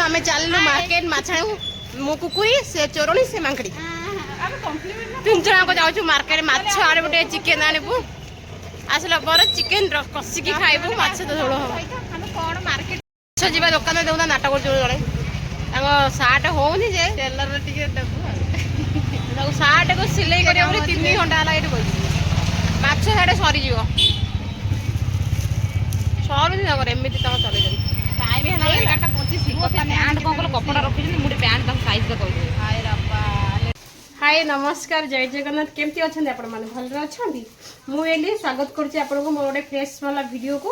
आम चलू मार्केट माछाणु मु कुकुरी से चोरणी से मांकड़ी तीन जन को जाऊँ मार्केट माछ आने गोटे चिकेन आणबू आसला पर चिकेन कषिकी खाइबू माछ झोल हम मार्केट जावा दुकान देना नाटक कर जड़े सार्ट होनी जे टेलर सार्ट को सिलाई कर 3 घंटा है ये माछ साढ़े सरीज सर एमती तुम चल टाइम है 11:25 कपड़ा रखी मुझे पैंट साइज कर हाय नमस्कार जय जगन्नाथ केमती अच्छा आपण मैंने भल अच्छा मुझे स्वागत करुँच आपको मोर गोटे फ्रेश वाला वीडियो को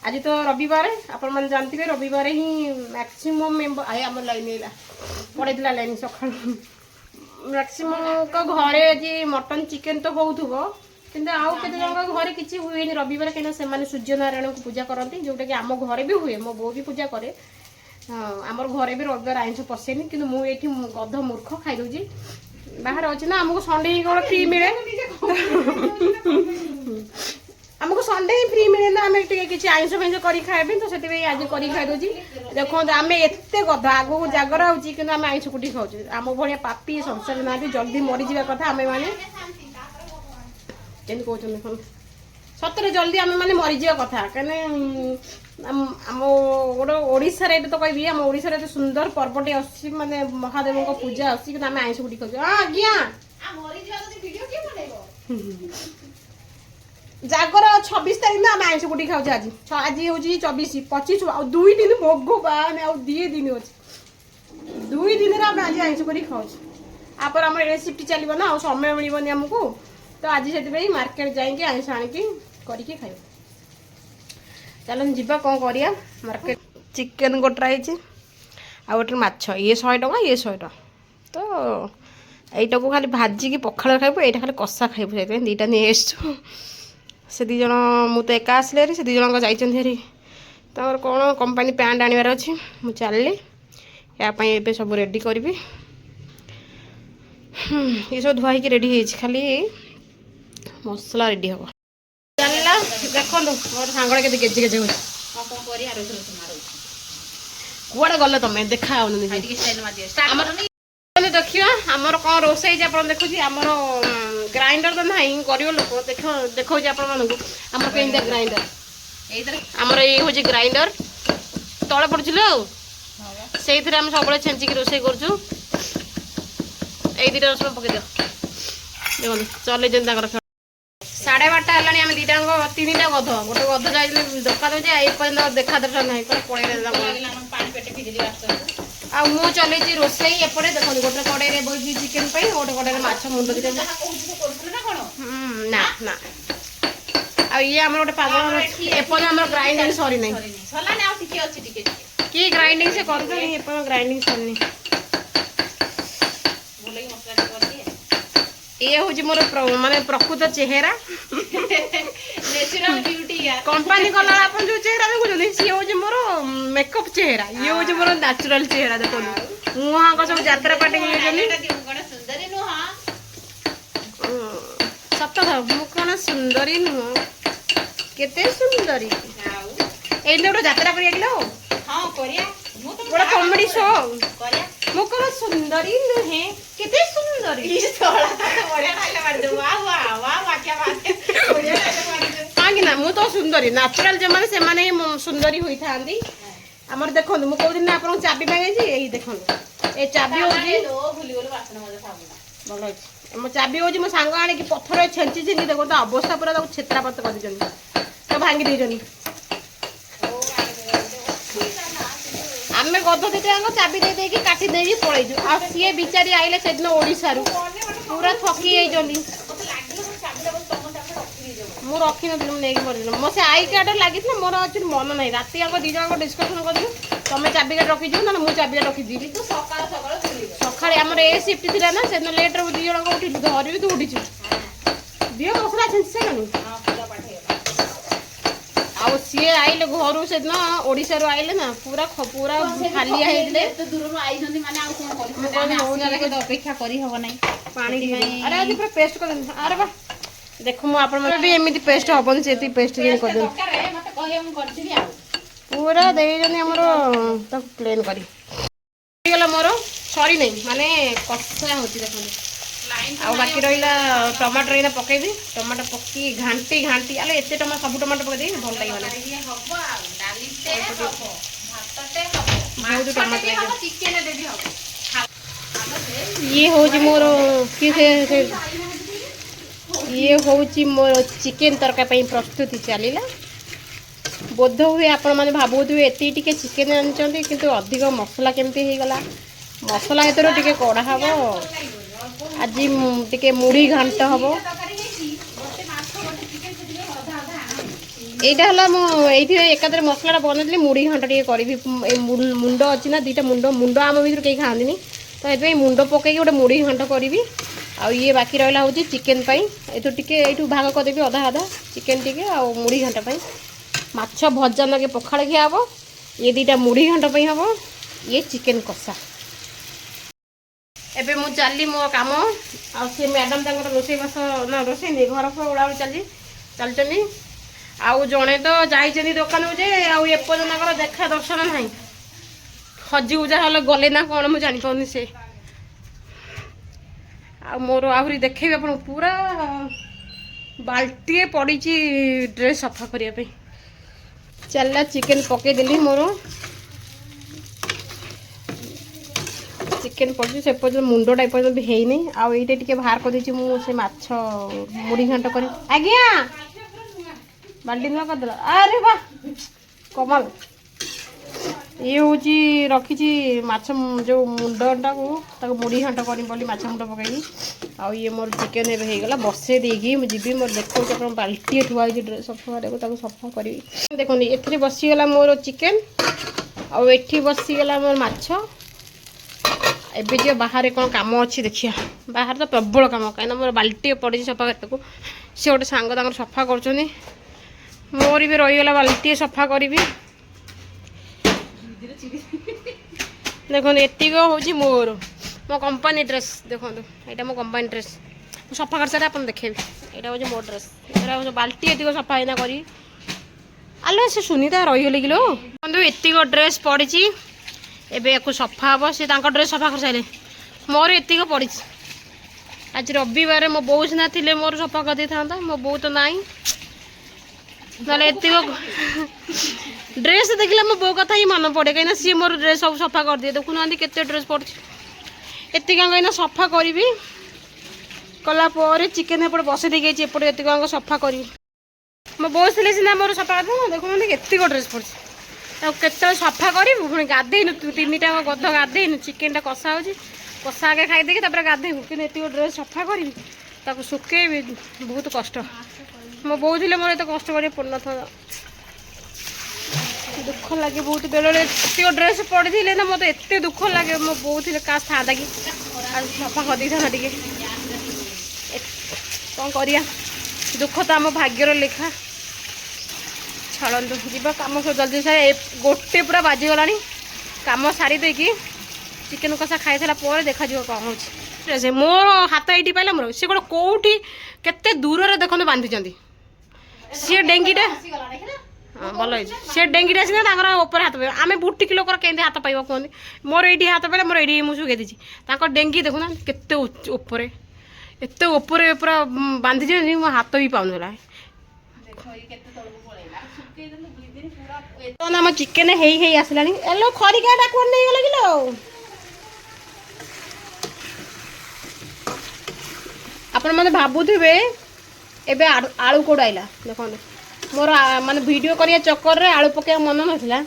आज तो रविवार आपण मैंने जानते रविवार ही मैक्सिमम मेम्बर आए आम लाइन पड़े लाइन सका मैक्सिमम का घरे आज मटन चिकेन तो हो किंतु आउ के घरे किसी हुए रविवार कहीं से सूर्य नारायण को पूजा करती जोटा कि आम घरे भी हुए मो बो भी पूजा करे आमर घरे भी रविवार आइंस पशेनि कि मुझे गध मूर्ख खाईदे बाहर अच्छे ना आमको संडे ही कौन फ्री मिले आमको संडे ही फ्री मिले ना आम किसी आइंस फैंस कर खाए तो से आज कर खाईदे देखो आम एत गध आगू जगर होती कि आम आइंस कुटी खाऊ आम भाया पापी संसार ना जल्दी मरीजा कथा आम मैंने कहते सतरे जल्दी आम मैंने मरीजा कथा कहीं आम गोटे ओडार ये तो कहि आम ओडार एत सुंदर पर्वटे आसी माने महादेव को पूजा आसी कि आम आइंस गुटी खाऊ आज्ञा जागर 26 तारीख में आम आइंस गुटी खाऊ आज आज हूँ 24 25 2 दिन भगवान आ 2 दिन अच्छे 2 दिन आम आज आइंस कर खाऊ आप शिफ्ट चलो ना समय मिलनी आमको तो आज से मार्केट जाइए आइंस आणिकी करके खाई चलो जीवा कौन करिया मार्केट चिकेन गोटराई आ गोटे माछ ये 100 टका ये 100 टका तो यहीटा को खाली भाजिकी पखाड़ खाइबू ये खाली कषा खाइबू से दुईटा नहीं आसु से दी जन मु तो एका आसले से दी जन जाइए तर कौन कंपानी पैंट आनबार अच्छी मुझे चलि यापाई सब रेडी करी ये सब धुआई रेडी है खाली मसला रेडी हम चलला देखो मोर सांगड़ा के गेजे गेजे कुआड़े गल तुम देखा देखिए आमर कौन रोसे आप देखुची आमर ग्राइंडर तो ना गरीब लोक देख देखा आमर के ग्राइंडर आमर ये हूँ ग्राइंडर तले पड़ो से आम सब छेचिक रोसे करूँ दुटा रसम पकई दियो देखो चल 12:30 है आम दीटा 3टा गध गोटे गध जाइए दुकान जाए देखा दर्शा ना आ मु चलती रोसे एपटे देख गोटे कड़े बही चिकेन गोटे कड़े माछ मुंड ना ना आ ये आम गोटे पागल एपटे आम ग्राइंडिंग सरी ना कि ग्राइंडिंग से कर ग्राइंडिंग सरनी ये हूँ मोर माने प्रकृत चेहरा नेचुरल ब्यूटी कंपनी कला आप जो चेहरा देखुं सी हूँ मोर मेकअप चेहरा ये हूँ मोर नेचुरल चेहरा देखो मुहाँ सब यात्रा पार्टी सत मु कौन सुंदरी नुह केते सुंदरी ये गोटे यात्रा कर कॉमेडी शो मु कौन सुंदरी नुहे केते सुंदरी कि ना मु तो सुंदरी नेचुरल जो मैंने से माने सुंदरी हुई था आमर देखो मुझे कौन आप चाबी मांगे यही देखो ये चाबी भल मो चाबी हूँ मो सांग आने पथर छेंची छेंची देखो तो अवस्था पूरा छेत्रा पत कर तो भांगी देनी आम गध दीटा चाबी दे काटी दे पलैजु आ सी बिचारी आइले से दिन ओडिशा पूरा थकी जाइए मु रखी नी मो से आई कार्ड लगी मोर अच्छी मन ना राति आग 2 जन डिस्कसन कर तुम चाबी कार्ड रखी ना मुझे चाबी कार्ड रखी सका आम ए शिफ्ट थी ना से लेट 2 जन उठी धर भी उठी दिह मसला छेंची सारे आ सी आइले घर से दिन ओडिशा आइले ना पूरा पूरा खाली अपेक्षा अरे आज पूरा पेस्ट कर अरे बा देख मुझे एमती पेस्ट हम से पेस्ट कर पूरा दे प्लेन करी କରି नहीं माने कषा होची देखो आ बाकी रहिला टमाटर एना पकेबी टमाटर पक्की घांटी घांटी आले एते टमाटर सब टमाटर पके दे भल लागिबा ना ये हबो आ डालीते हबो भातते हबो बहुत टमाटर चिकन देबी हबो ये होची मोर कि से ये होची मोर चिकन तड़का पई प्रस्तुति चलीला बोध हुए आपण माने भाबुथुए एती टिके चिकन आनचंती किंतु अधिक मसला केमती हे गला मसला एतरो टिके कोडा हबो आज टिके मुड़ी घांट हबो एटा हला मो एथि एकादरे मसलाटा बनैली मुड़ी घांट टिके करबी मुंडो अछि ना दुटा मुंडो मुंडो आम भीतर केही खांदिनी तो एतै मुंडो पके गोटे मुड़ी घांट करबी आ ये बाकी रहला होची चिकन पई एतो टिके एठू भाग कर देबी आधा आधा चिकन टिके आ मुड़ी घांट पई माछ भजा लगे पखाड़ खिया हम ये दुटा मुड़ी घंट पे हम ये चिकन कषा एबे मु चली मो काम आ से मैडम तंगर रोसई बास ना रोसई नहीं घर पर उड़ा चली चलचनी आउ जड़े तो जाइछनी दुकान जे आउ एपर्यंत देखा दर्शन ना हजी उजा हल गले ना कौन मुझे जानी पाऊनी से आ मोर आहरी देखेबी अपन पूरा बाल्टी पड़ी ड्रेस सफा करिया पे चलला चिकन पके देली मोर चिकन पड़े से पर्यटन मुंडटा एपर्यंत भी है नहीं आउ ये टिके बाहर कर देछि मु से माछ मुड़ी घांट कर आज्ञा बाल्टी नुआ कर अरे वाह कमाल ये हूँ रखी माछ जो मुंडटा को मुड़ी घांट करी बोली माछ मुंड पकईबी आउ ये मोर चिकेन एबे हो गला बसे देगी मुझे मोर देखो अपन बाल्टी ठुआ ड्रेस सफा सफा करी देखो एथि बसीगला मोर चिकेन आउ एठी बसीगला मोर माछ एबे जे बाहर कौन काम अच्छी देखिया बाहर तो प्रबल काम कहीं मोर बाल्टी पड़ी सफा करते सी गोटे सांग तक सफा कर मोर भी रहीगला बाल्टी सफा करी देखो एतिक हूँ मोर मो कंपनी ड्रेस देखो यहाँ मो कंपनी ड्रेस सफा कर सारे आप देखेबी यहाँ हूँ मो ड्रेस यहाँ बाल्टी एतिक सफा है करी आलो से सुनीता रहीगले किलो बंधु एतिक ड्रेस पड़ी एबे या सफा हम सी ड्रेस सफा कर सारे मोर एतिक पड़ी आज रविवार मो बो सीना थे मोर सफा कर दे था मो बो तो नाई ना ड्रेस देखला मो बो कथा ही मन पड़े कहीं सी मोर ड्रेस सब सफा कर दिए देखुना केते ड्रेस पड़ी एति कहीं सफा करी कलापर चिकेन एपटे बसई दे गई एपटे एति सफा करी मो बो थे सीना मोर सफा कर देखुना केतिक ड्रेस पड़ी केत सफा करी पुणी गाधेनु तीन टाइम गध गाधेनु चिकेन कषा हो कषा आगे खाईदे गाधेबू कि ड्रेस सफा करी सुखेबी बहुत कष्ट मो बो थे मोर एत कष्ट कर पड़ था दुख लगे बहुत बेले एत ड्रेस पड़ी थी ना मत एत दुख लगे मो बो थे का था कि सफा कर दी था टे कौन करिया दुख तो आम भाग्यर लेखा छाड़ू जीवा कम सब जल्दी सारे गोटे पूरा बाजीगला कम सारी देकी चिकेन कषा खाई सारा देखा कौन हो मोर हाथ ये पाइला मोर सी गोटे कौटी केते दूर देखते बांधी सी डेंगीटा हाँ भल सी डेंगीटा सीना ऊपर हाथ पाइब आम बुटिक लोकर केंदी हाथ पाइब कहते मोर ये हाथ पाइला मोर ये मुझे देती डेंगी देखुना केते ऊपर एत ऊपर पूरा बांधी मो हाथ भी पाऊनला आम चिकेन है आसला एलो खरिका डाक नहीं गल कि आपण मैंने भावुवे एबे आलू कोड आइला देखो मोर माने वीडियो करिया चक्कर रे आलू पके मन नथिला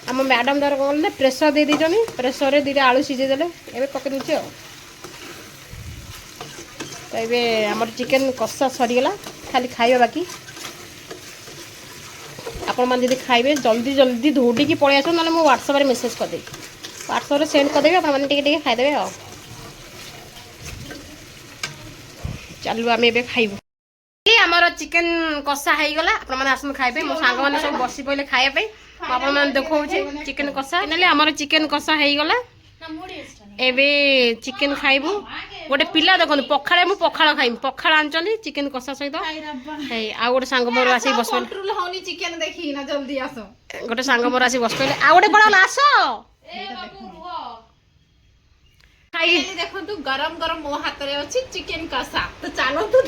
आम मैडम दर कौन प्रेसर दे दीजनी प्रेसर रे दीटा आलू सिझे देले एबे पके दूचे तो एबे हमर चिकेन कषा सरीगला खाली खाइबा बाकी आपण मान जदि खाइबे जल्दी जल्दी दौड़ी पळै आसो ना मो व्हाट्सएप रे मेसेज कर दे व्हाट्सएप रे सेंड कर देबे आपण माने टिके खाइ देबे आ चलू आम ए खाइबू आमर चिकेन कषा हो गला आपने आसन खाइबे मो सांग मैंने सब बसी पड़े खाइबा आपने देखो चिकेन कषा आमर चिकेन कषा हो गला एबे चिकेन खाइबू गोटे पिला देखो पखाड़े मु पखाड़ खाइबी पखाड़ आनी चिकेन कषा सहित आ गोटे सांग मोर आस बस चिकेन देखी ना जल्दी आस गोटे सांग मोर आस बस पड़े आ गोटे बड़ा आस फाइनली देखंतु गरम गरम मो हाथ रे अछि चिकन कसा तो चलंतु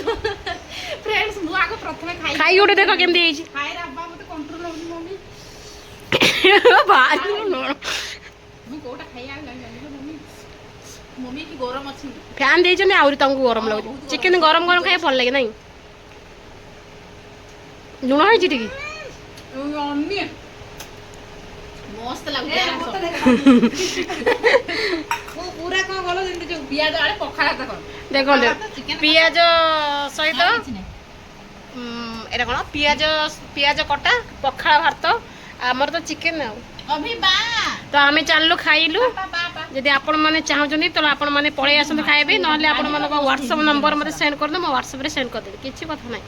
फ्रेंड्स मु आगो प्रथमे खाई गोटे देख केमती ହେଇଛି हाय रे अब्बा मते कंट्रोल होनी मम्मी भारी मु कोटा खाइया मम्मी मम्मी की गरम अछि फैन ଦେଇଛନ୍ତି ଆହୁରି ତମକୁ ଗରମ ଲାଗୁଛି ଚିକେନ ଗରମ ଗରମ ଖାଇବା ଭଲ ଲାଗେ ନାହିଁ ଲୁଣ ହେଇଛି ଟିକେ मम्मी मस्त लागु वो पूरा को गलो जेंति जो पियाज आले पखाला तक देखो पियाज सहित एटा कोन पियाज पियाज कटा पखाला भात आमर तो चिकेन आ अभी बा तो आमे चाललो खाइलु यदि आपण माने चाहउछनी तो आपण माने पळे आसंत खाइबे नहले आपण माने WhatsApp नंबर मते सेंड कर दे म WhatsApp रे सेंड कर दे किछि कथा नै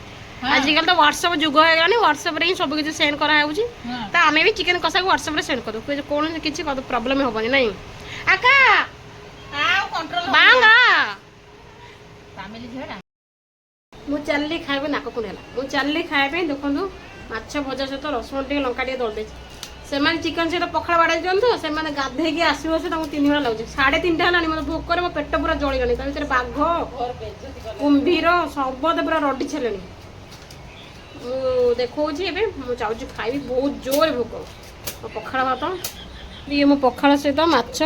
आजकल तो WhatsApp जुग हो गलानी WhatsApp रे ही सब किछि सेंड करा होउची त आमे भी चिकेन कसा को WhatsApp रे सेंड कर दो कोन किछि प्रॉब्लम होबनी नै आका आ कंट्रोल बांगा फैमिली झेडा मु चलली खाइबे नाक कुनेला मु चलली खाइबे देखंतु माछ भजा सहित रसुण टे लंका टे दल दे से माने चिकन से पखाड़ा बाड़े जंतु से माने गाधे के आसीबो से ताऊ 3 बेला लागु 3:30 हलानी मते भूख करे मो पेट पूरा जळी गनी ता भीतर बाघ कुंभीर सबद पूरा रडी छलेनी मु देखौची एबे मु चाउची खाइबी बहुत जोर भूख पखाड़ा भात ये मो पखाड़ा सहित माछ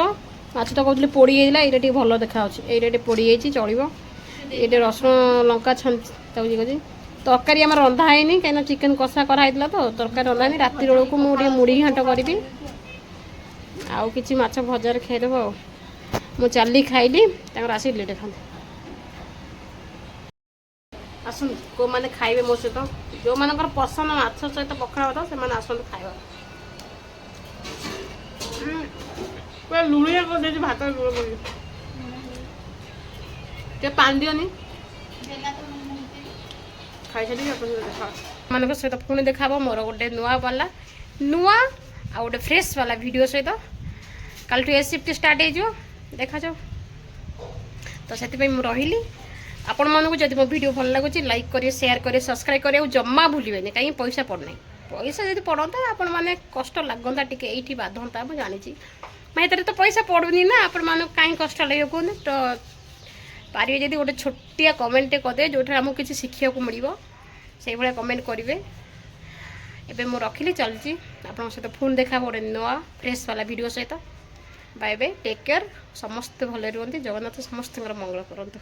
माछ तो कहतली पोड़ी गेला एटा टी भलो देखा होची एटा टी पोड़ी गेची चलिबो एटा रसुण लंका छन ताउजी गजी तरकारी आम रंधा है कहीं चिकेन कषा कराई तो तरकारी रंधा है राति बेलू मुझे मुढ़ी घाट करी आउ कि माछ भजार खाईदेव मु चली खाइली आसी लेटे खाते आसन को मैंने खाइबे मो सहित जो मान पसंद माछ सहित पखाड़ा भात से आसत खाइबा लुणिया कर भात पानी दियोनी खाई सारी मान सहित पुणी देखा मोर गोटे नुआ वाला नुआ आ गोटे फ्रेश वाला वीडियो सहित कल ए शिफ्ट स्टार्ट हो देखा जाओ तो से रही आपण मानक जब मो वीडियो भल लगुच लाइक करें शेयर करें सब्सक्राइब करें जमा भूलें कहीं पैसा पड़ना पैसा जब पड़ता आपण मैंने कष्ट लगता टी ये बाधता मुझे जानी मैं तो पैसा पड़ूनी ना आपण मानक कहीं कष्ट लगे कहते तो पारे जब गोटे छोटिया कमेंट करदे जो आमको किसी शिखा को मिल से भाया कमेंट करेंगे एवं मुझे रखिली चलती आप सहित फोन देखा गोटे नुआ फ्रेश वाला वीडियो सहित बाय बाय टेक केयर समस्त भले रुहंती जगन्नाथ समस्त मंगल करंतु।